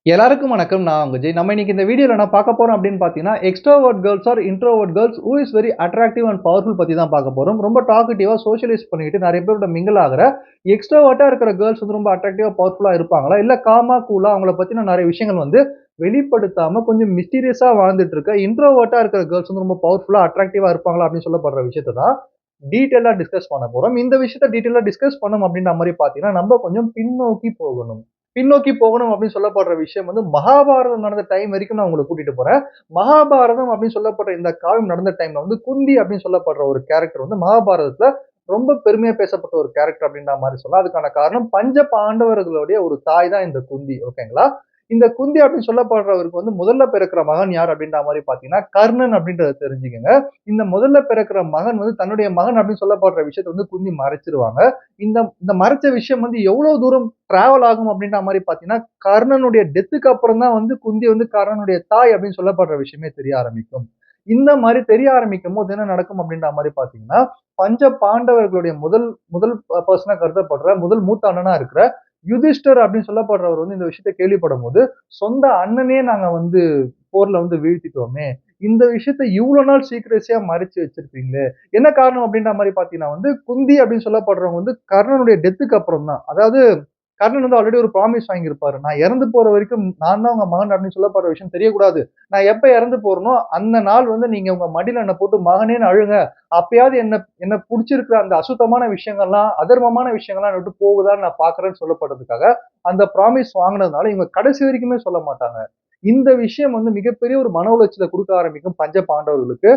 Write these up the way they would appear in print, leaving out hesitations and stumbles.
எல்லாருக்கும் வணக்கம். நான் உங்க ஜெய். நம்ம இன்னைக்கு இந்த வீடியோல என்ன பார்க்க போறோம் அப்படின்னு பார்த்தீங்கன்னா, extrovert girls are introvert girls who is very attractive and powerful பத்தி தான் பார்க்க போறோம். ரொம்ப டாக்கட்டிவா சோஷியலைஸ் பண்ணிட்டு நிறைய பேரோட மிங்கிள் ஆகுற எக்ஸ்ட்ரோவர்ட்டா இருக்கிற கேர்ள்ஸ் வந்து ரொம்ப அட்ராக்டிவா, பவர்ஃபுல்லா இருப்பாங்களா? இல்ல காமா, கூலா அவங்கள பத்தின நிறைய விஷயங்கள் வந்து வெளிப்படுத்தாம கொஞ்சம் மிஸ்டீரியஸா வாழ்ந்துட்டு இருக்க இன்ட்ரோவர்ட்டா இருக்கிற கேர்ள்ஸ் வந்து ரொம்ப பவர்ஃபுல்லா, அட்ராக்டிவா இருப்பாங்களா? அப்படின்னு சொல்லப்படுற விஷயத்த தான் டீட்டெயிலா டிஸ்கஸ் பண்ண போறோம். இந்த விஷயத்த டீட்டெயிலா டிஸ்கஸ் பண்ணணும் அப்படின்ற மாரி பார்த்தீங்கன்னா, நம்ம கொஞ்சம் பின்னோக்கி போகணும். பின்னோக்கி போகணும் அப்படின்னு சொல்லப்படுற விஷயம் வந்து மகாபாரதம் நடந்த டைம் வரைக்கும் நான் உங்கள கூட்டிட்டு போறேன். மகாபாரதம் அப்படின்னு சொல்லப்படுற இந்த காவியம் நடந்த டைம்ல வந்து குந்தி அப்படின்னு சொல்லப்படுற ஒரு கேரக்டர் வந்து மகாபாரதத்துல ரொம்ப பெருமையா பேசப்பட்ட ஒரு கேரக்டர் அப்படின்ற மாரி சொல்லலாம். அதுக்கான காரணம் பஞ்ச பாண்டவர்களுடைய ஒரு தாய் தான் இந்த குந்தி. ஓகேங்களா? இந்த குந்தி அப்படின்னு சொல்லப்படுறவருக்கு வந்து முதல்ல பிறக்கிற மகன் யார் அப்படின்ற மாரி பார்த்தீங்கன்னா, கர்ணன் அப்படின்றத தெரிஞ்சுக்கங்க. இந்த முதல்ல பிறக்கிற மகன் வந்து தன்னுடைய மகன் அப்படின்னு சொல்லப்படுற விஷயத்த வந்து குந்தி மறைச்சிருவாங்க. இந்த இந்த மறைச்ச விஷயம் வந்து எவ்வளவு தூரம் டிராவல் ஆகும் அப்படின்ற மாரி பார்த்தீங்கன்னா, கர்ணனுடைய டெத்துக்கு அப்புறம் தான் வந்து குந்தி வந்து கர்ணனுடைய தாய் அப்படின்னு சொல்லப்படுற விஷயமே தெரிய ஆரம்பிக்கும். இந்த மாரி தெரிய ஆரம்பிக்கும்போது என்ன நடக்கும் அப்படின்ற மாரி பார்த்தீங்கன்னா, பஞ்ச பாண்டவர்களுடைய முதல் முதல் பெர்சனா கருதப்படுற முதல் மூத்த அண்ணனா இருக்கிற யுதிஷ்டர் அப்படின்னு சொல்லப்படுறவர் வந்து இந்த விஷயத்த கேள்விப்படும்போது, சொந்த அண்ணனே நாங்க வந்து போர்ல வந்து வீழ்த்திட்டோமே! இந்த விஷயத்த இவ்ளோ நாள் சீக்ரெசியா மறைச்சு வச்சிருக்கீங்களே! என்ன காரணம் அப்படின்ற மாரி பார்த்தீங்கன்னா வந்து, குந்தி அப்படின்னு சொல்லப்படுறவங்க வந்து கர்ணனுடைய டெத்துக்கு அப்புறம் தான். அதாவது கர்ணன் வந்து ஆல்ரெடி ஒரு ப்ராமிஸ் வாங்கியிருப்பாரு. நான் இறந்து போற வரைக்கும் நான் தான் உங்க மகன் அப்படின்னு சொல்லப்படுற விஷயம் தெரியக்கூடாது. நான் எப்ப இறந்து போறேனோ, அந்த நாள் வந்து நீங்க உங்க மடியில என்ன போட்டு மகனேன்னு அழுங்க. அப்பயாவது என்ன என்ன புடிச்சிருக்கிற அந்த அசுத்தமான விஷயங்கள்லாம், அதர்மமான விஷயங்கள்லாம் என்ன விட்டு போகுதான்னு நான் பார்க்கிறேன்னு சொல்லப்படுறதுக்காக, அந்த ப்ராமிஸ் வாங்குனதுனால இவங்க கடைசி வரைக்குமே சொல்ல மாட்டாங்க. இந்த விஷயம் வந்து மிகப்பெரிய ஒரு மன உளைச்சல குடுக்க ஆரம்பிக்கும் பஞ்ச பாண்டவர்களுக்கு.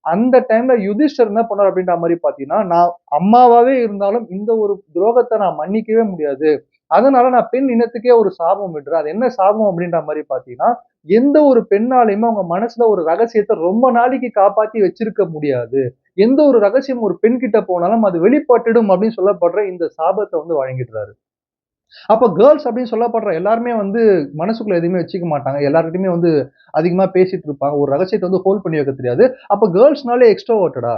அந்த டைம்ல யுதிஷ்டர் என்ன பண்ணாரு அப்படின்ற மாரி பார்த்தீங்கன்னா, நான் அம்மாவாவே இருந்தாலும் இந்த ஒரு துரோகத்த நான் மன்னிக்கவே முடியாது. அதனால நான் பெண் இனத்துக்கே ஒரு சாபம் விடுறேன். அது என்ன சாபம் அப்படின்ற மாரி பார்த்தீங்கன்னா, எந்த ஒரு பெண்ணாலயுமே அவங்க மனசுல ஒரு ரகசியத்த ரொம்ப நாளைக்கு காப்பாத்தி வச்சிருக்க முடியாது. எந்த ஒரு ரகசியம் ஒரு பெண் கிட்ட போனாலும் அது வெளிப்பட்டுடும் அப்படின்னு சொல்லப்படுற இந்த சாபத்த வந்து வழங்கிடுறாரு. அப்ப கேர்ள்ஸ் அப்படின்னு சொல்லப்படுற எல்லாருமே வந்து மனசுக்குள்ள எதுவுமே வச்சுக்க மாட்டாங்க. எல்லார்கிட்டயுமே வந்து அதிகமா பேசிட்டு இருப்பாங்க. ஒரு ரகசியத்த வந்து ஹோல்ட் பண்ணி வைக்க தெரியாது. அப்ப கேர்ள்ஸ்னாலே எக்ஸ்ட்ரோவர்ட்டடா?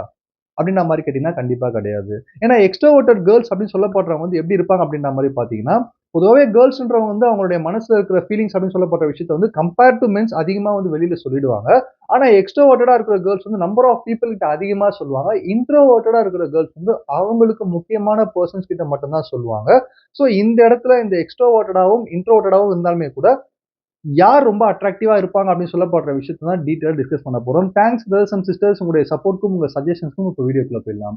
அப்படின்ற மாரி கேட்டீங்கன்னா, கண்டிப்பா கிடையாது. ஏன்னா எக்ஸ்ட்ரோவர்ட்டட் கேர்ள்ஸ் அப்படின்னு சொல்லப்படுறவங்க வந்து எப்படி இருப்பாங்க அப்படின்ற மாரி பார்த்தீங்கன்னா, பொதுவாவே கேர்ள்ஸ்ன்றவங்க வந்து அவங்களுடைய மனசுல இருக்கிற ஃபீலிங்ஸ் அப்படின்னு சொல்லப்படுற விஷயத்த வந்து கம்பேர் டூ மென்ஸ் அதிகமா வந்து வெளியில சொல்லிடுவாங்க. ஆனா எக்ஸ்ட்ரோவர்ட்டடா இருக்கிற கேர்ள்ஸ் வந்து நம்பர் ஆஃப் பீப்பிள் கிட்ட அதிகமா சொல்லுவாங்க. இன்ட்ரோவர்ட்டடா இருக்கிற கேர்ள்ஸ் வந்து அவங்களுக்கு முக்கியமான பெர்சன்ஸ் கிட்ட மட்டும் தான் சொல்லுவாங்க. ஸோ இந்த இடத்துல இந்த எக்ஸ்ட்ரோவர்ட்டடாவும், இன்ட்ரோவர்ட்டடாவும் இருந்தாலுமே கூட யார் ரொம்ப அட்ராக்டிவா இருப்பாங்க அப்படின்னு சொல்லப்படுற விஷயத்த தான் டீட்டெயிலா டிஸ்கஸ் பண்ண போறோம். தேங்க்ஸ் பிரதர்ஸ் அண்ட் சிஸ்டர்ஸ் உங்களுடைய சப்போர்ட்க்கும், உங்க சஜஷன்ஸ்க்கும் இப்ப வீடியோக்குள்ள போயிடலாம்.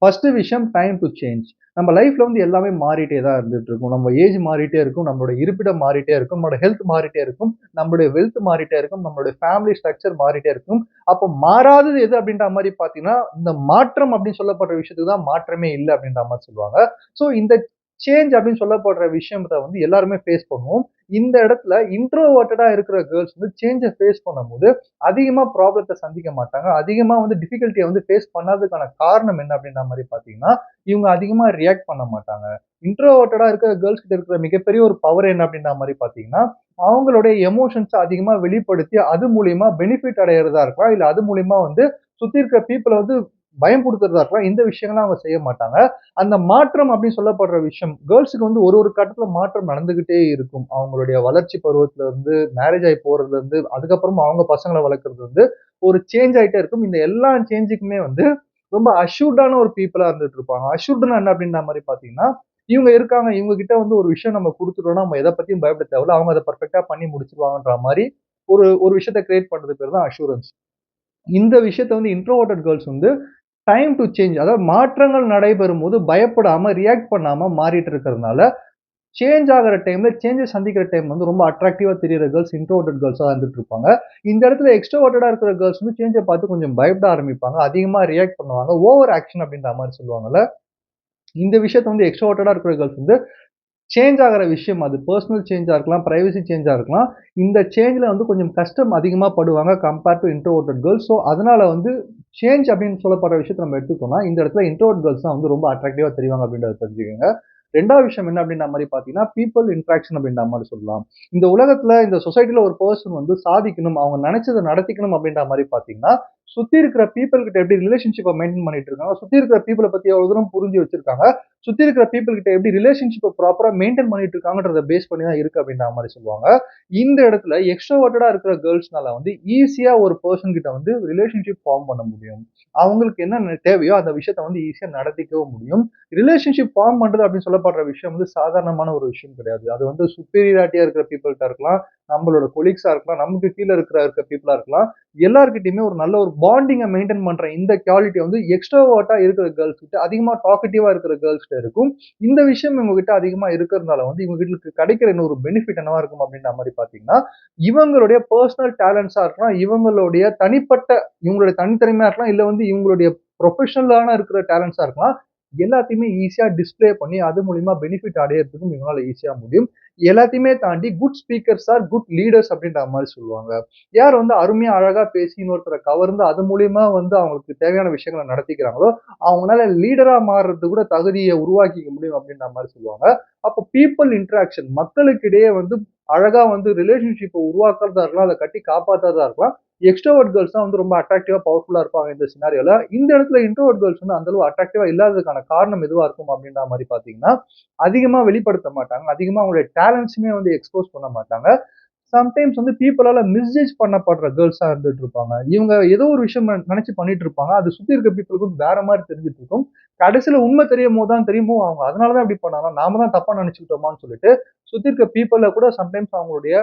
ஃபர்ஸ்ட் விஷயம் டைம் டூ சேஞ்ச். நம்ம லைஃப்ல வந்து எல்லாமே மாறிட்டே தான் இருந்துட்டு இருக்கும். நம்ம ஏஜ் மாறிட்டே இருக்கும். நம்மளோட இருப்பிடம் மாறிட்டே இருக்கும். நம்மளோட ஹெல்த் மாறிட்டே இருக்கும். நம்மளுடைய வெல்த் மாறிட்டே இருக்கும். நம்மளுடைய ஃபேமிலி ஸ்ட்ரக்சர் மாறிட்டே இருக்கும். அப்போ மாறாதது எது அப்படின்ற மாரி பார்த்தீங்கன்னா, இந்த மாற்றம் அப்படின்னு சொல்லப்படுற விஷயத்துக்கு தான் மாற்றமே இல்ல அப்படின்ற மாரி சொல்லுவாங்க. ஸோ இந்த சேஞ்ச் அப்படின்னு சொல்லப்படுற விஷயத்த வந்து எல்லாருமே ஃபேஸ் பண்ணுவோம். இந்த இடத்துல இன்ட்ரோவர்ட்டடா இருக்கிற கேர்ள்ஸ் வந்து சேஞ்ச ஃபேஸ் பண்ணும்போது, அதிகமா ப்ராப்ளத்த சந்திக்க மாட்டாங்க. அதிகமா வந்து டிஃபிகல்ட்டிய வந்து ஃபேஸ் பண்ணாததுக்கான காரணம் என்ன அப்படின்ற மாரி பார்த்தீங்கன்னா, இவங்க அதிகமா ரியாக்ட் பண்ண மாட்டாங்க. இன்ட்ரோவர்ட்டடா இருக்கிற கேர்ள்ஸ் கிட்ட இருக்கிற மிகப்பெரிய ஒரு பவர் என்ன அப்படின்ற மாரி பார்த்தீங்கன்னா, அவங்களுடைய எமோஷன்ஸ அதிகமா வெளிப்படுத்தி, அது மூலியமா பெனிஃபிட் அடையறதா இருக்கலாம். இல்ல அது மூலியமா வந்து சுத்தி இருக்கிற பீப்பிள வந்து பயம்புடுத்துறதா இருக்கலாம். இந்த விஷயங்கள்லாம் அவங்க செய்ய மாட்டாங்க. அந்த மாற்றம் அப்படின்னு சொல்லப்படுற விஷயம், கேர்ல்ஸ்க்கு வந்து ஒரு ஒரு கட்டத்துல மாற்றம் நடந்துகிட்டே இருக்கும். அவங்களுடைய வளர்ச்சி பருவத்துல இருந்து, மேரேஜ் ஆயி போறதுலருந்து, அதுக்கப்புறமா அவங்க பசங்கள வளர்க்கறது வந்து ஒரு சேஞ்ச் ஆயிட்டே இருக்கும். இந்த எல்லா சேஞ்சுக்குமே வந்து ரொம்ப அஷ்யூர்டான ஒரு பீப்பிளா இருந்துட்டு இருப்பாங்க. அஷ்யூர்டுன்னா என்ன அப்படின்ற மாரி பார்த்தீங்கன்னா, இவங்க இருக்காங்க. இவங்க கிட்ட வந்து ஒரு விஷயம் நம்ம குடுத்துட்டோம்னா, நம்ம எத பத்தியும் பயப்பட தேவையில்ல. அவங்க அத பெர்ஃபெக்ட்டா பண்ணி முடிச்சுருவாங்கன்ற மாரி ஒரு ஒரு விஷயத்த கிரியேட் பண்றது பேரு தான் அஷ்யூரன்ஸ். இந்த விஷயத்த வந்து இன்ட்ரோவர்ட்டட் கேர்ள்ஸ் வந்து டைம் டூ சேஞ்ச் அதாவது மாற்றங்கள் நடைபெறும்போது பயப்படாம, ரியாக்ட் பண்ணாம மாறிட்டு இருக்கிறதுனால, சேஞ்ச் ஆகுற டைம்ல சேஞ்சஸ் சந்திக்கிற டைம் வந்து ரொம்ப அட்ராக்டிவா தெரியிற கேர்ள்ஸ் இன்ட்ரோவர்ட்டட் கேர்ள்ஸா இருந்துட்டு இருப்பாங்க. இந்த இடத்துல எக்ஸ்ட்ரோவர்ட்டடா இருக்கிற கேர்ள்ஸ் வந்து சேஞ்ச பார்த்து கொஞ்சம் பயப்பட ஆரம்பிப்பாங்க. அதிகமா ரியாக்ட் பண்ணுவாங்க. ஓவர் ஆக்ஷன் அப்படின்ற மாரி சொல்லுவாங்கல்ல. இந்த விஷயத்த வந்து எக்ஸ்ட்ரோவர்ட்டடா இருக்கிற கேர்ள்ஸ் வந்து சேஞ்ச் ஆகுற விஷயம் அது பெர்சனல் சேஞ்சா இருக்கலாம், பிரைவசி சேஞ்சா இருக்கலாம். இந்த சேஞ்ச்ல வந்து கொஞ்சம் கஷ்டம் அதிகமா படுவாங்க compare to introverted girls. So அதனால வந்து சேஞ்ச் அப்படின்னு சொல்லப்படுற விஷயத்த நம்ம எடுத்துக்கிட்டோம்னா, இந்த இடத்துல இன்ட்ரோவர்ட் கேர்ள்ஸ் தான் வந்து ரொம்ப அட்ராக்டிவா தெரிவாங்க அப்படின்றத தெரிஞ்சுக்கங்க. 2வது விஷயம் என்ன அப்படின்ற மாரி பார்த்தீங்கன்னா, பீப்பிள் இன்டராக்ஷன் அப்படின்ற மாரி சொல்லலாம். இந்த உலகத்துல, இந்த சொசைட்டில ஒரு பெர்சன் வந்து சாதிக்கணும், அவங்க நெனைச்சத நடத்திக்கணும் அப்படின்ற மாரி பார்த்தீங்கன்னா, சுத்தி இருக்கிற பீப்பிள் கிட்ட எப்படி ரிலேஷன்ஷிப்ப மெயின்டெயின் பண்ணிட்டு இருக்காங்க, சுத்தி இருக்கிற பீப்பிள பத்தி எவ்வளவு தூரம் புரிஞ்சு வச்சிருக்காங்க, சுத்தி இருக்கிற பீப்பிள் கிட்ட எப்படி ரிலேஷன்ஷிப்ப ப்ராப்பரா மெயின்டெயின் பண்ணிட்டு இருக்காங்கன்றத பேஸ் பண்ணி தான் இருக்கு அப்படின்ற மாரி சொல்லுவாங்க. இந்த இடத்துல எக்ஸ்ட்ரோவர்ட்டடா இருக்கிற கேர்ள்ஸ்னால வந்து ஈஸியா ஒரு பெர்சன் கிட்ட வந்து ரிலேஷன்ஷிப் ஃபார்ம் பண்ண முடியும். அவங்களுக்கு என்ன தேவையோ அந்த விஷயத்த வந்து ஈஸியா நடத்திக்கவும் முடியும். ரிலேஷன்ஷிப் ஃபார்ம் பண்றது அப்படின்னு சொல்லப்படுற விஷயம் வந்து சாதாரணமான ஒரு விஷயம் கிடையாது. அது வந்து சுப்பீரியாரிட்டியா இருக்கிற பீப்பிள்ட்ட இருக்கலாம், நம்மளோட கொலீக்ஸா இருக்கலாம், நமக்கு கீழ இருக்க பீப்பிளா இருக்கலாம். எல்லார்கிட்டயுமே ஒரு நல்ல ஒரு பாண்டிங்க மெயின்டெயின் பண்ற இந்த குவாலிட்டி வந்து எக்ஸ்ட்ரோவர்ட்டா இருக்கிற கேர்ள்ஸ் கிட்ட அதிகமா டாக்கட்டிவா இருக்கிற கேர்ள்ஸ் கிட்ட இருக்கும். இந்த விஷயம் இவங்க கிட்ட அதிகமா இருக்கிறதுனால வந்து இவங்களுக்கு கிடைக்கிற இன்னொரு பெனிஃபிட் என்னவா இருக்கும் அப்படின்ற மாரி பார்த்தீங்கன்னா, இவங்களுடைய பெர்சனல் டேலண்ட்ஸா இருக்கலாம், இவங்களுடைய தனிப்பட்ட இவங்களுடைய தனித்திறமையா இருக்கலாம், இல்ல வந்து இவங்களுடைய ப்ரொஃபஷனலான இருக்கிற டேலண்ட்ஸா இருக்கலாம். எல்லாத்தையுமே ஈஸியா டிஸ்ப்ளே பண்ணி அது மூலியமா பெனிஃபிட் அடையறதுக்கும் இவங்களால ஈஸியா முடியும். எல்லாத்தையுமே தாண்டி good speakers are good leaders அப்படின்ற மாரி சொல்லுவாங்க. யார் வந்து அருமையா அழகா பேசி இன்னொருத்தர கவர்ந்து அது மூலியமா வந்து அவங்களுக்கு தேவையான விஷயங்கள நடத்திக்கிறாங்களோ, அவங்கனால லீடரா மாறுறதுக்கு கூட தகுதிய உருவாக்கிக்க முடியும் அப்படின்ற மாரி சொல்லுவாங்க. அப்போ பீப்பிள் இன்டராக்ஷன் மக்களுக்கிடையே வந்து அழகா வந்து ரிலேஷன்ஷிப்ப உருவாக்குறதா இருக்கலாம், அத கட்டி காப்பாத்துறதா இருக்கலாம். எக்ஸ்ட்ரோவர்ட் கேர்ள்ஸ் தான் வந்து ரொம்ப அட்ராக்டிவா, பவர்ஃபுல்லா இருப்பாங்க இந்த சினாரியோல. இந்த இடத்துல இன்ட்ரோவர்ட் கேர்ள்ஸ் வந்து அந்த அளவு அட்ராக்டிவா இல்லாததுக்கான காரணம் எதுவா இருக்கும் அப்படின்ற மாரி பார்த்தீங்கன்னா, அதிகமா வெளிப்படுத்த மாட்டாங்க. அதிகமா அவங்களுடைய டேலண்ட்ஸுமே வந்து எக்ஸ்போஸ் பண்ண மாட்டாங்க. சம்டைம்ஸ் வந்து பீப்பிளால மிஸ்ஜட்ஜ் பண்ணப்படுற கேர்ள்ஸா இருந்துட்டு இருப்பாங்க. இவங்க ஏதோ ஒரு விஷயம் நெனச்சு பண்ணிட்டு இருப்பாங்க. அது சுத்தி இருக்க பீப்பிளுக்கு வேற மாரி தெரிஞ்சுட்டு இருக்கும். கடைசில உண்மை தெரியும்போது தான் தெரியும். ஓ! அவங்க அதனால தான் இப்படி பண்ணாங்க. நாம தான் தப்பா நெனச்சுக்கிட்டோமான்னு சொல்லிட்டு, சுத்தி இருக்க பீப்பிள கூட சம்டைம்ஸ் அவங்களுடைய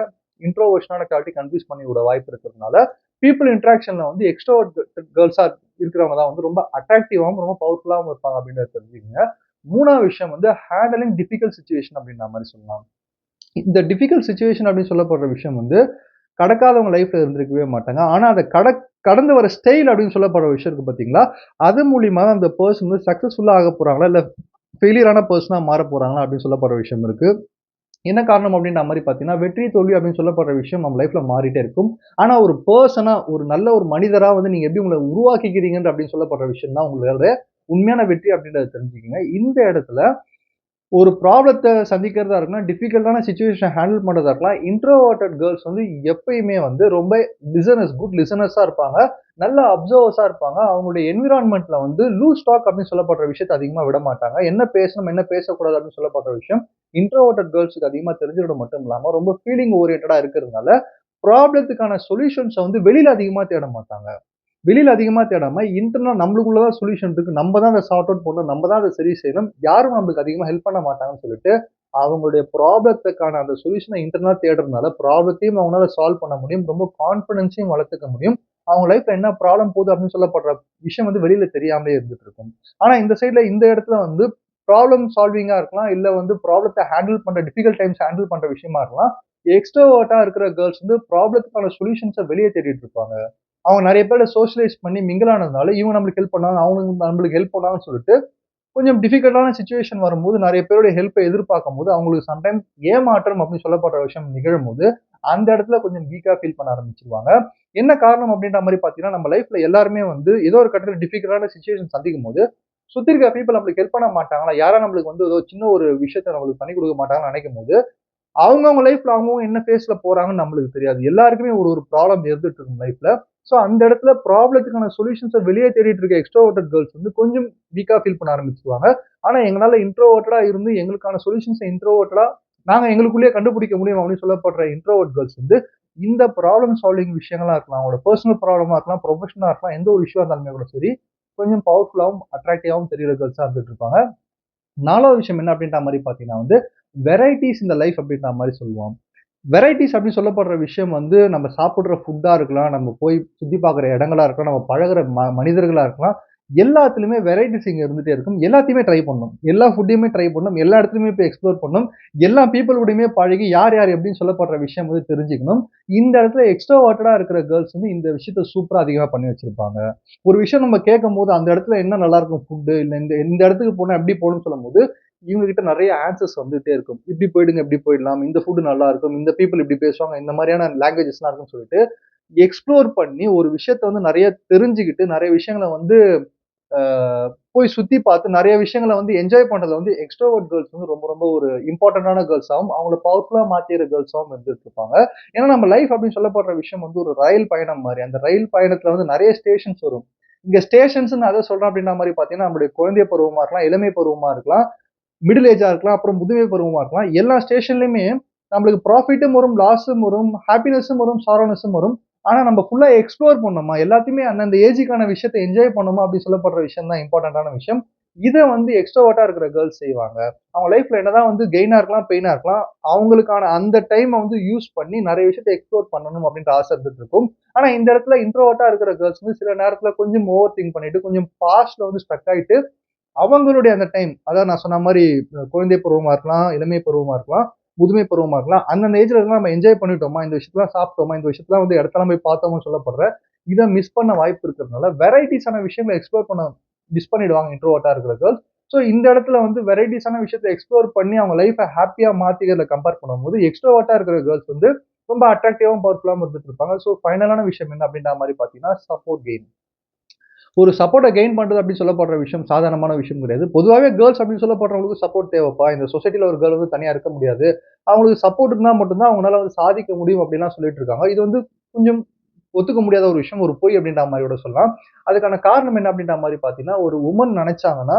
இன்ட்ரோவர்ஷனான குவாலிட்டி கன்ஃப்யூஸ் பண்ணி விட வாய்ப்பு இருக்கிறதுனால, பீப்பிள் இன்டராக்ஷன்ல வந்து எக்ஸ்ட்ரோவர்ட் கேர்ள்ஸா இருக்கிறவங்க தான் வந்து ரொம்ப அட்ராக்டிவாவும், ரொம்ப பவர்ஃபுல்லாவும் இருப்பாங்க அப்படின்றத தெரிஞ்சுக்கங்க. 3வது விஷயம் வந்து ஹேண்ட்லிங் டிஃபிகல்ட் சிச்சுவேஷன் அப்படின்ற மாரி சொல்லலாம். இந்த டிஃபிகல்ட் சிச்சுவேஷன் அப்படின்னு சொல்லப்படுற விஷயம் வந்து, கடக்காதவங்க லைஃப்ல இருந்திருக்கவே மாட்டாங்க. ஆனா அத கடந்து வர ஸ்டைல் அப்படின்னு சொல்லப்படுற விஷயம் இருக்கு பார்த்தீங்களா? அது மூலியமா தான் அந்த பெர்சன் வந்து சக்சஸ்ஃபுல்லா ஆகப் போறாங்களா? இல்ல ஃபெயிலியரான பெர்சனா மாறப் போறாங்களா? அப்படின்னு சொல்லப்படுற விஷயம் இருக்கு. என்ன காரணம் அப்படின்ற மாரி பார்த்தீங்கன்னா, வெற்றி, தோல்வி அப்படின்னு சொல்லப்படுற விஷயம் நம்ம லைஃப்ல மாறிட்டே இருக்கும். ஆனா ஒரு பெர்சனா, ஒரு நல்ல ஒரு மனிதரா வந்து நீங்க எப்படி உங்கள உருவாக்கிக்கிறீங்கன்ற அப்படின்னு சொல்லப்படுற விஷயம் தான் உங்களோட உண்மையான வெற்றி அப்படின்றத தெரிஞ்சுக்கங்க. இந்த இடத்துல ஒரு ப்ராப்ளத்த சந்திக்கிறதா இருக்கலாம், டிஃபிகல்ட்டான சிச்சுவேஷன ஹேண்டில் பண்றதா இருக்கலாம். இன்ட்ரோவெர்ட்டட் கேர்ள்ஸ் வந்து எப்பயுமே வந்து ரொம்ப குட் லிசனர்ஸா இருப்பாங்க. நல்ல அப்சர்வர்ஸா இருப்பாங்க. அவங்களுடைய என்விரான்மென்ட்ல வந்து லூஸ் டாக் அப்படின்னு சொல்லப்படுற விஷயத்த அதிகமா விட மாட்டாங்க. என்ன பேசணும், என்ன பேசக்கூடாது அப்படின்னு சொல்லப்படுற விஷயம் இன்ட்ரோவெர்ட்டட் கேர்ள்ஸ்க்கு அதிகமா தெரிஞ்சுக்கிறது மட்டும் இல்லாம, ரொம்ப ஃபீலிங் ஓரியன்டடா இருக்கிறதுனால, ப்ராப்ளத்துக்கான சொல்யூஷன்ஸ வந்து வெளியில அதிகமா தேட மாட்டாங்க. வெளியில அதிகமா தேடாம, இன்டர்னலா நம்மளுக்குள்ள தான் சொல்யூஷன் இருக்கு. நம்ம தான் அத சார்ட் அவுட் பண்ணணும். நம்ம தான் அத சரி செய்யணும். யாரும் நம்மளுக்கு அதிகமா ஹெல்ப் பண்ண மாட்டாங்கன்னு சொல்லிட்டு, அவங்களுடைய ப்ராப்ளத்துக்கான அந்த சொல்யூஷன இன்டர்னலா தேடுறதுனால, ப்ராப்ளத்தையும் அவங்களால சால்வ் பண்ண முடியும். ரொம்ப கான்ஃபிடன்ஸையும் வளர்த்துக்க முடியும். அவங்க லைஃப்ல என்ன ப்ராப்ளம் போகுது அப்படின்னு சொல்லப்படுற விஷயம் வந்து வெளியில தெரியாமலே இருந்துட்டு இருக்கும். ஆனா இந்த சைட்ல இந்த இடத்துல வந்து ப்ராப்ளம் சால்விங்கா இருக்கலாம். இல்ல வந்து ப்ராப்ளத்த ஹேண்டில் பண்ற டிஃபிகல்ட் டைம்ஸ் ஹேண்டில் பண்ற விஷயமா இருக்கலாம். எக்ஸ்ட்ரோவர்ட்டா இருக்கிற கேர்ள்ஸ் வந்து ப்ராப்ளத்துக்கான சொல்யூஷன்ஸ வெளிய தேடிட்டு இருப்பாங்க. அவங்க நெறைய பேரோட சோஷியலைஸ் பண்ணி மிங்கிள் ஆனதுனால, இவங்க நம்மளுக்கு ஹெல்ப் பண்ணாங்க, அவங்க நம்மளுக்கு ஹெல்ப் பண்ணாங்கன்னு சொல்லிட்டு, கொஞ்சம் டிஃபிகல்ட்டான சிச்சுவேஷன் வரும்போது, நெறைய பேருடைய ஹெல்ப்ப எதிர்பார்க்கும்போது, அவங்களுக்கு சம்டைம் ஏமாற்றம் அப்படின்னு சொல்லப்படுற விஷயம் நிகழும்போது, அந்த இடத்துல கொஞ்சம் வீக்கா ஃபீல் பண்ண ஆரம்பிச்சுருவாங்க. என்ன காரணம் அப்படின்ற மாரி பார்த்தீங்கன்னா, நம்ம லைஃப்ல எல்லாருமே வந்து ஏதோ ஒரு கட்டத்துல டிஃபிகல்ட்டான சிச்சுவேஷன் சந்திக்கும்போது, சுத்தி இருக்க பீப்பிள் நம்மளுக்கு ஹெல்ப் பண்ண மாட்டாங்களா? யாரா நம்மளுக்கு வந்து ஏதோ சின்ன ஒரு விஷயத்த நம்மளுக்கு பண்ணி குடுக்க மாட்டாங்கன்னு நெனைக்கும்போது, அவங்கவங்க லைஃப்ல அவங்கவங்க என்ன ஃபேஸ்ல போறாங்கன்னு நம்மளுக்கு தெரியாது. எல்லாருக்குமே ஒரு ஒரு ப்ராப்ளம் இருந்துட்டு இருக்கும் லைஃப்ல. சோ அந்த இடத்துல ப்ராப்ளத்துக்கான சொல்யூஷன்ஸ வெளிய தேடிட்டு இருக்க எக்ஸ்ட்ரோவெர்ட்டட் கேர்ள்ஸ் வந்து கொஞ்சம் வீக்கா ஃபீல் பண்ண ஆரம்பிச்சுருவாங்க. ஆனா எங்கனால இன்ட்ரோவெர்ட்டடா இருந்து எங்களுக்கான சொல்யூஷன்ஸ இன்ட்ரோவெர்ட்டடா நாங்க எங்களுக்குள்ளேயே கண்டுபிடிக்க முடியும் அப்படின்னு சொல்லப்படுற இன்ட்ரோவெர்ட் கேர்ள்ஸ் வந்து இந்த ப்ராப்ளம் சால்விங் விஷயங்களா இருக்கலாம். அவங்களோட பெர்சனல் ப்ராப்ளமா இருக்கலாம், ப்ரொஃபஷனலா இருக்கலாம். எந்த ஒரு இஷ்யூவா இருந்தாலுமே கூட சரி, கொஞ்சம் பவர்ஃபுல்லாவும், அட்ராக்டிவாவும் தெரியிற கேர்ள்ஸா இருந்துட்டு இருப்பாங்க. 4வது விஷயம் என்ன அப்படின்ற மாரி பார்த்தீங்கன்னா வந்து, வெரைட்டீஸ் இன் த லைஃப் அப்படின்ற மாரி சொல்லுவோம். வெரைட்டீஸ் அப்படின்னு சொல்லப்படுற விஷயம் வந்து நம்ம சாப்பிடுற ஃபுட்டா இருக்கலாம், நம்ம போய் சுத்தி பார்க்குற இடங்களா இருக்கலாம், நம்ம பழகுற மனிதர்களா இருக்கலாம். எல்லாத்துலயுமே வெரைட்டீஸ் இங்க இருந்துட்டே இருக்கும். எல்லாத்தையுமே ட்ரை பண்ணணும். எல்லா ஃபுட்டையுமே ட்ரை பண்ணணும். எல்லா இடத்துலயுமே போய் எக்ஸ்ப்ளோர் பண்ணணும். எல்லா பீப்பிள் கூடயுமே பழகி யார் யார் எப்படின்னு சொல்லப்படுற விஷயம் வந்து தெரிஞ்சுக்கணும். இந்த இடத்துல எக்ஸ்ட்ரோவர்ட்டடா இருக்கிற கேர்ள்ஸ் வந்து இந்த விஷயத்த சூப்பரா அதிகமா பண்ணி வச்சிருப்பாங்க. ஒரு விஷயம் நம்ம கேட்கும்போது அந்த இடத்துல என்ன நல்லா இருக்கும் ஃபுட்டு, இல்ல இந்த இந்த இடத்துக்கு போனா எப்படி போகணும்னு சொல்லும்போது, இவங்க கிட்ட நெறைய ஆன்சர்ஸ் வந்துட்டே இருக்கும். இப்படி போயிடுங்க, இப்படி போயிடலாம். இந்த ஃபுட் நல்லா இருக்கும். இந்த பீப்பிள் இப்படி பேசுவாங்க. இந்த மாரியான லாங்குவேஜஸ்லாம் இருக்குன்னு சொல்லிட்டு, எக்ஸ்ப்ளோர் பண்ணி ஒரு விஷயத்த வந்து நெறைய தெரிஞ்சுக்கிட்டு, நெறைய விஷயங்கள வந்து போய் சுத்தி பார்த்து நெறைய விஷயங்கள வந்து என்ஜாய் பண்றதுல வந்து எக்ஸ்ட்ரோவர்ட் கேர்ள்ஸ் வந்து ரொம்ப ரொம்ப ஒரு இம்பார்ட்டன்டான கேர்ள்ஸாவும், அவங்கள பவர்ஃபுல்லா மாத்திற கேர்ள்ஸாவும் இருந்துட்டு இருப்பாங்க. ஏன்னா நம்ம லைஃப் அப்படின்னு சொல்லப்படுற விஷயம் வந்து ஒரு ரயில் பயணம் மாரி. அந்த ரயில் பயணத்துல வந்து நெறைய ஸ்டேஷன்ஸ் வரும். இங்க ஸ்டேஷன்ஸ்ன்னு நான் எத சொல்றேன் அப்படின்ற மாரி பார்த்தீங்கன்னா, நம்முடைய குழந்தை பருவமா இருக்கலாம், இளமை பருவமா இருக்கலாம், மிடில் ஏஜா இருக்கலாம், அப்புறம் முதுமை பருவமா இருக்கலாம். எல்லா ஸ்டேஷன்லயுமே நம்மளுக்கு ப்ராஃபிட்டும் வரும், லாஸும் வரும், ஹாப்பினஸும் வரும், சாரோனஸும் வரும். ஆனா நம்ம ஃபுல்லா எக்ஸ்ப்ளோர் பண்ணோமா, எல்லாத்தையுமே அந்தந்த ஏஜுக்கான விஷயத்த என்ஜாய் பண்ணோமா அப்படின்னு சொல்லப்படுற விஷயம் தான் இம்பார்ட்டன்டான விஷயம். இத வந்து எக்ஸ்ட்ரோவர்ட்டா இருக்கிற கேர்ள்ஸ் செய்வாங்க. அவங்க லைஃப்ல என்னதான் வந்து கெயினா இருக்கலாம், பெயினா இருக்கலாம். அவங்களுக்கான அந்த டைம வந்து யூஸ் பண்ணி நெறைய விஷயத்த எக்ஸ்ப்ளோர் பண்ணணும் அப்படின்ற ஆசை இருந்துட்டு இருக்கும். ஆனா இந்த இடத்துல இன்ட்ரோவர்ட்டா இருக்கிற கேர்ள்ஸ் வந்து சில நேரத்துல கொஞ்சம் ஓவர் திங்க் பண்ணிட்டு, கொஞ்சம் பாஸ்ட்ல வந்து ஸ்டக் ஆயிட்டு அவங்களுடைய அந்த டைம், அதாவது நான் சொன்ன மாரி குழந்தை பருவமா இருக்கலாம், இளமை பருவமா இருக்கலாம், முதுமை பருவமா இருக்கலாம். அந்தந்த ஏஜ்ல இருக்கலாம் நம்ம என்ஜாய் பண்ணிட்டோமா, இந்த விஷயத்தலாம் சாப்பிட்டோமா, இந்த விஷயத்தலாம் வந்து இடத்தெல்லாம் போய் பார்த்தோமான்னு சொல்லப்படுற, இத மிஸ் பண்ண வாய்ப்பு இருக்கிறதுனால, வெரைட்டீஸான விஷயங்கள எக்ஸ்ப்ளோர் பண்ண மிஸ் பண்ணிடுவாங்க இன்ட்ரோவர்ட்டா இருக்கிற கேர்ள்ஸ். ஸோ இந்த இடத்துல வந்து வெரைட்டீஸான விஷயத்த எக்ஸ்ப்ளோர் பண்ணி அவங்க லைஃப்ப ஹேப்பியா மாத்திக்கிறத கம்பேர் பண்ணும்போது, எக்ஸ்ட்ரோவர்ட்டா இருக்கிற கேர்ள்ஸ் வந்து ரொம்ப அட்ராக்டிவாவும், பவர்ஃபுல்லாவும் இருந்துட்டு இருப்பாங்க. ஸோ ஃபைனலான விஷயம் என்ன அப்படின்ற மாரி பார்த்தீங்கன்னா, சப்போர்ட் கெயின். ஒரு சப்போர்ட்ட கெயின் பண்றது அப்படின்னு சொல்லப்படுற விஷயம் சாதாரணமான விஷயம் கிடையாது. பொதுவாவே கேர்ல்ஸ் அப்படின்னு சொல்லப்படுறவங்களுக்கு சப்போர்ட் தேவைப்பா. இந்த சொசைட்டில ஒரு கேர்ள் வந்து தனியா இருக்க முடியாது. அவங்களுக்கு சப்போர்ட் இருந்தா மட்டும் தான் அவங்களால வந்து சாதிக்க முடியும் அப்படின்லாம் சொல்லிட்டு இருக்காங்க. இது வந்து கொஞ்சம் ஒத்துக்க முடியாத ஒரு விஷயம். ஒரு பொய் அப்படின்ற மாரி கூட சொல்லலாம். அதுக்கான காரணம் என்ன அப்படின்ற மாரி பார்த்தீங்கன்னா, ஒரு வுமன் நெனைச்சாங்கன்னா,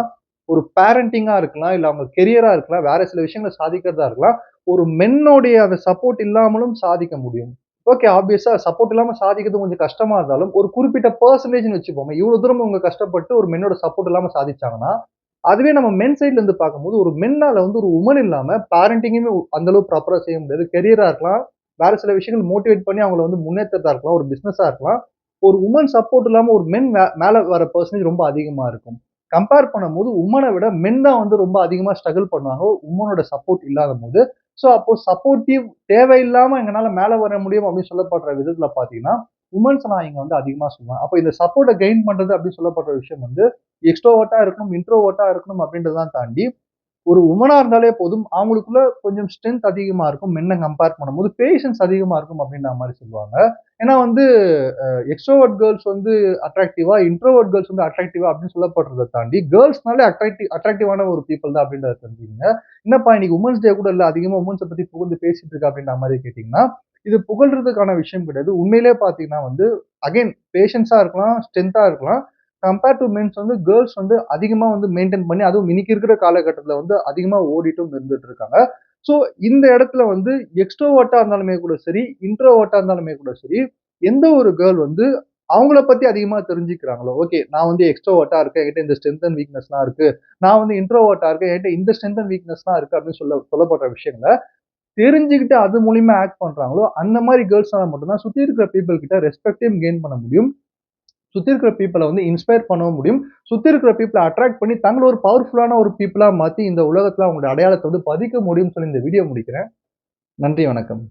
ஒரு பேரண்டிங்கா இருக்கலாம், இல்ல அவங்க கெரியரா இருக்கலாம், வேற சில விஷயங்கள சாதிக்கிறதா இருக்கலாம். ஒரு மென்னோடைய அந்த சப்போர்ட் இல்லாமலும் சாதிக்க முடியும். ஓகே. ஆப்வியஸா சப்போர்ட் இல்லாம சாதிக்கிறது கொஞ்சம் கஷ்டமா இருந்தாலும், ஒரு குறிப்பிட்ட பெர்சன்டேஜ்ன்னு வச்சுப்போமே. இவ்வளவு தூரம் இவங்க கஷ்டப்பட்டு ஒரு மென்னோட சப்போர்ட் இல்லாம சாதிச்சாங்கன்னா, அதுவே நம்ம மென் சைட்ல இருந்து பார்க்கும்போது, ஒரு மென்னால வந்து ஒரு வுமன் இல்லாம பேரண்டிங்குமே அந்த அளவுக்கு ப்ராப்பரா செய்ய முடியாது. கெரியரா இருக்கலாம். வேற சில விஷயங்கள் மோட்டிவேட் பண்ணி அவங்கள வந்து முன்னேற்றத்தா இருக்கலாம். ஒரு பிசினஸா இருக்கலாம். ஒரு வுமன் சப்போர்ட் இல்லாம ஒரு மென் மேல வர பெர்சன்டேஜ் ரொம்ப அதிகமா இருக்கும். கம்பேர் பண்ணும்போது வுமன விட மென் தான் வந்து ரொம்ப அதிகமா ஸ்ட்ரகிள் பண்ணுவாங்க. வுமனோட சப்போர்ட் இல்லாதபோது. ஸோ அப்போ சப்போர்ட்டிவ் தேவையில்லாம எங்கனால மேல வர முடியும் அப்படின்னு சொல்லப்படுற விதத்துல பார்த்தீங்கன்னா, வுமன்ஸ நான் இங்க வந்து அதிகமா சொல்லுவேன். அப்ப இந்த சப்போர்ட்ட கெயின் பண்றது அப்படின்னு சொல்லப்படுற விஷயம் வந்து, எக்ஸ்ட்ரோவர்ட்டா இருக்கணும், இன்ட்ரோவர்ட்டா இருக்கணும் அப்படின்றதெல்லாம் தாண்டி, ஒரு வுமனா இருந்தாலே போதும். அவங்களுக்குள்ள கொஞ்சம் ஸ்ட்ரென்த் அதிகமா இருக்கும். மென்ன கம்பேர் பண்ணும்போது, பேஷன்ஸ் அதிகமா இருக்கும் அப்படின்ற மாரி சொல்லுவாங்க. ஏன்னா வந்து எக்ஸ்ட்ரோவர்ட் கேர்ள்ஸ் வந்து அட்ராக்டிவா, இன்ட்ரோவர்ட் கேர்ள்ஸ் வந்து அட்ராக்டிவா அப்படின்னு சொல்லப்படுறத தாண்டி, கேர்ள்ஸ்னாலே அட்ராக்டிவான ஒரு பீப்பிள் தான் அப்படின்றத தெரிஞ்சுக்கங்க. என்னப்பா இன்னைக்கு வுமன்ஸ் டே கூட இல்ல. அதிகமா வுமன்ஸ பத்தி புகழ்ந்து பேசிட்டு இருக்க அப்படின்ற மாரி கேட்டீங்கன்னா, இது புகழ்றதுக்கான விஷயம் கிடையாது. உண்மையிலேயே பார்த்தீங்கன்னா வந்து, அகைன் பேஷன்ஸா இருக்கலாம், ஸ்ட்ரென்த்தா இருக்கலாம். கம்பேர் டூ மென்ஸ் வந்து கேர்ள்ஸ் வந்து அதிகமா வந்து மெயின்டெயின் பண்ணி, அதுவும் இன்னைக்கு இருக்கிற காலகட்டத்தில வந்து அதிகமா ஓடிட்டும் இருந்துட்டு இருக்காங்க. ஸோ இந்த இடத்துல வந்து எக்ஸ்ட்ரோவர்ட்டா இருந்தாலுமே கூட சரி, இன்ட்ரோவர்ட்டா இருந்தாலுமே கூட சரி, எந்த ஒரு கேர்ள் வந்து அவங்கள பத்தி அதிகமா தெரிஞ்சுக்கிறாங்களோ, ஓகே நான் வந்து எக்ஸ்ட்ரோவர்ட்டா இருக்கேன். என்கிட்ட இந்த ஸ்ட்ரெங்த் அண்ட் வீக்னஸ்லாம் இருக்கு. நான் வந்து இன்ட்ரோவர்ட்டா இருக்கேன். என்கிட்ட இந்த ஸ்ட்ரெங்த் அண்ட் வீக்னஸ்லாம் இருக்கு அப்படின்னு சொல்லப்படுற விஷயங்கள தெரிஞ்சுக்கிட்டு அது மூலியமா ஆக்ட் பண்றாங்களோ, அந்த மாரி கேர்ள்ஸ்னால மட்டும் தான் சுத்தி இருக்கிற பீப்பிள் கிட்ட ரெஸ்பெக்டையும் கெயின் பண்ண முடியும். சுத்தி இருக்கிற பீப்பிள வந்து இன்ஸ்பயர் பண்ணவும் முடியும். சுத்தி இருக்கிற பீப்பிள அட்ராக்ட் பண்ணி தங்கள ஒரு பவர்ஃபுல்லான ஒரு பீப்பிளா மாத்தி இந்த உலகத்துல அவங்களுடைய அடையாளத்த வந்து பதிக்க முடியும்னு சொல்லி இந்த வீடியோ முடிக்கிறேன். நன்றி, வணக்கம்.